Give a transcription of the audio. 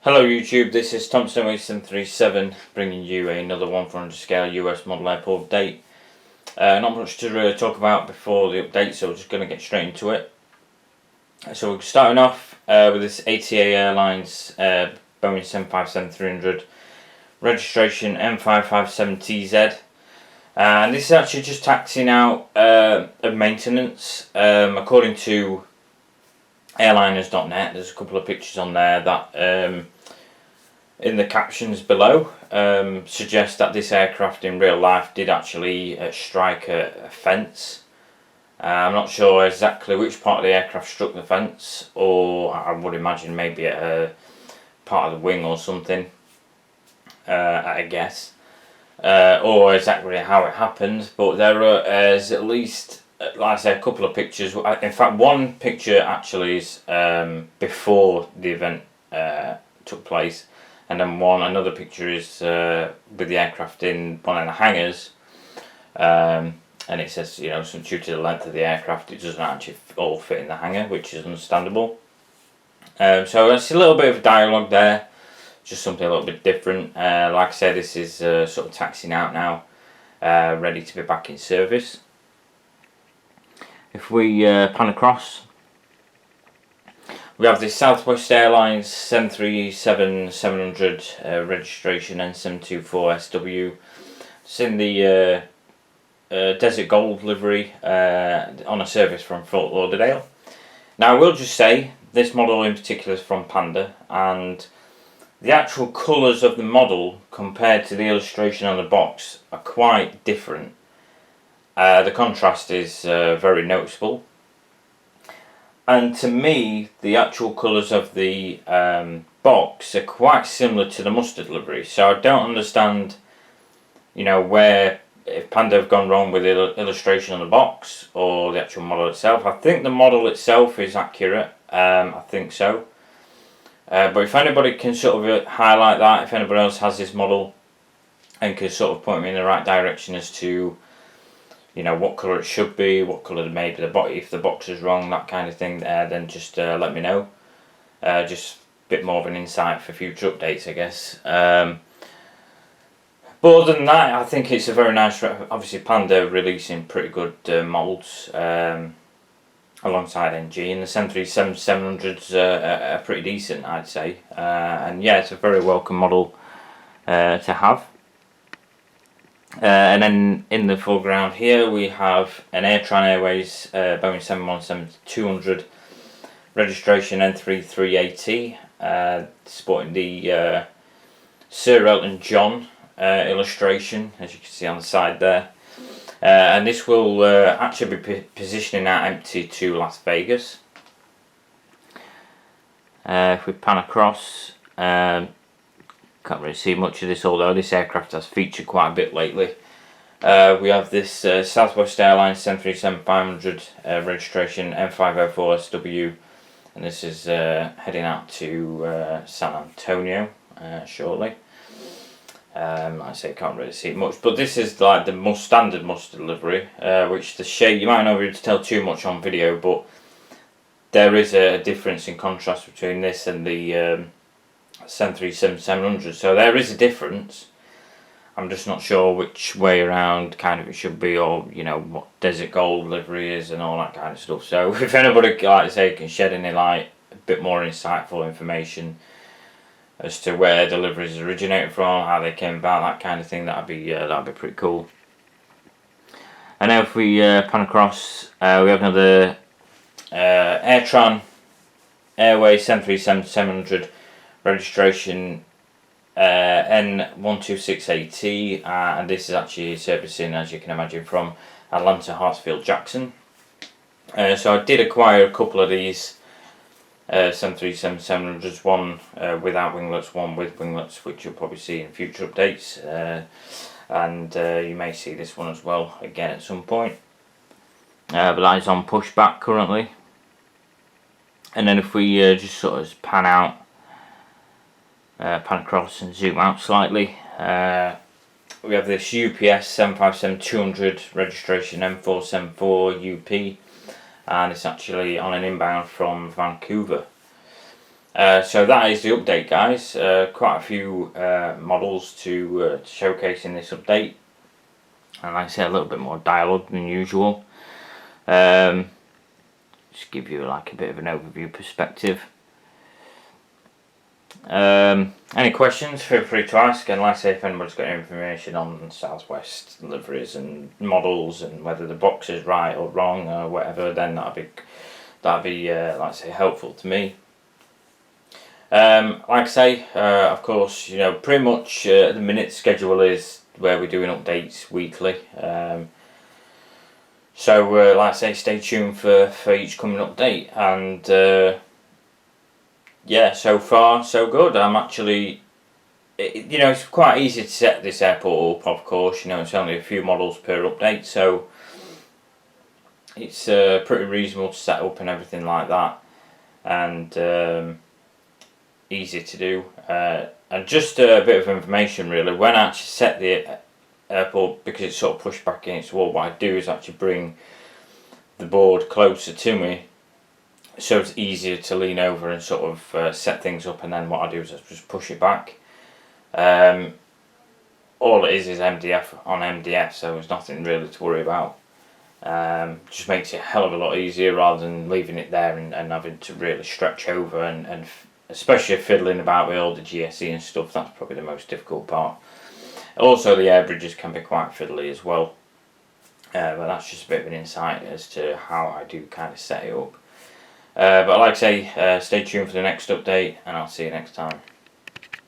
Hello YouTube, this is Thompson 737 bringing you another 1/400 scale US model airport update. Not much to really talk about before the update, so we're just going to get straight into it. So we're starting off with this ATA Airlines Boeing 757-300 registration M557TZ. And this is actually just taxiing out of maintenance. According to airliners.net, there's a couple of pictures on there that in the captions below suggest that this aircraft in real life did actually strike a fence. I'm not sure exactly which part of the aircraft struck the fence, or I would imagine maybe at a part of the wing or something, I guess, or exactly how it happened. But there is at least, like I say, a couple of pictures. In fact, one picture actually is before the event took place, and then another picture is with the aircraft in one of the hangars, and it says, you know, due to the length of the aircraft, it doesn't actually all fit in the hangar, which is understandable. So that's a little bit of dialogue there, just something a little bit different. Like I said, this is sort of taxiing out now, ready to be back in service. If we pan across, we have the Southwest Airlines 737-700 registration N724SW. It's in the Desert Gold livery on a service from Fort Lauderdale. Now I will just say, this model in particular is from Panda, and the actual colours of the model compared to the illustration on the box are quite different. The contrast is very noticeable. And to me, the actual colours of the box are quite similar to the mustard livery. So I don't understand, you know, if Panda have gone wrong with the illustration on the box or the actual model itself. I think the model itself is accurate. I think so. But if anybody can sort of highlight that, if anybody else has this model and can sort of point me in the right direction as to, you know, what colour it should be, what colour maybe if the box is wrong, that kind of thing, then just let me know. Just a bit more of an insight for future updates, I guess. But other than that, I think it's a very nice, obviously Panda releasing pretty good models alongside NG, and the 737-700s are pretty decent, I'd say. And yeah, it's a very welcome model to have. And then in the foreground here we have an Airtron Airways Boeing 717-200 registration N33AT, sporting the Sir Elton John illustration, as you can see on the side there. And this will actually be positioning out empty to Las Vegas. If we pan across, can't really see much of this, although this aircraft has featured quite a bit lately. We have this Southwest Airlines 737-500 registration M504SW, and this is heading out to San Antonio shortly. Like I say, can't really see it much, but this is like the most standard mustard livery, which the shade, you might not be able to tell too much on video, but there is a difference in contrast between this and the 737-700, so there is a difference. I'm just not sure which way around kind of it should be, or you know what Desert Gold livery is and all that kind of stuff. So if anybody, like I say, can shed any light, a bit more insightful information as to where the liveries originated from, how they came about, that kind of thing, that'd be pretty cool. And now if we pan across, we have another Airtron Airways 737-700 registration N126AT, and this is actually servicing, as you can imagine, from Atlanta Hartsfield Jackson. So I did acquire a couple of these 737-700s, one without winglets, one with winglets, which you'll probably see in future updates, and you may see this one as well again at some point, but that is on pushback currently. And then if we just sort of pan across and zoom out slightly, we have this UPS 757-200 registration M474 UP, and it's actually on an inbound from Vancouver. So that is the update, guys. Quite a few models to showcase in this update, and like I say, a little bit more dialogue than usual. Just give you like a bit of an overview perspective. Any questions, feel free to ask, and like I say, if anybody's got any information on Southwest liveries and models and whether the box is right or wrong or whatever, then that'd be like I say, helpful to me. Like I say, of course, you know, pretty much the minute schedule is where we're doing updates weekly. So like I say, stay tuned for each coming update, and yeah, so far so good. I'm actually, you know, it's quite easy to set this airport up, of course. You know, it's only a few models per update, so it's pretty reasonable to set up and everything like that, and easy to do. And just a bit of information really, when I actually set the airport, because it's sort of pushed back against the wall, what I do is actually bring the board closer to me, so it's easier to lean over and sort of set things up, and then what I do is I just push it back. All it is MDF on MDF, so there's nothing really to worry about. Just makes it a hell of a lot easier rather than leaving it there and having to really stretch over, and especially fiddling about with all the GSE and stuff. That's probably the most difficult part. Also, the air bridges can be quite fiddly as well, but that's just a bit of an insight as to how I do kind of set it up. But like I say, stay tuned for the next update, and I'll see you next time.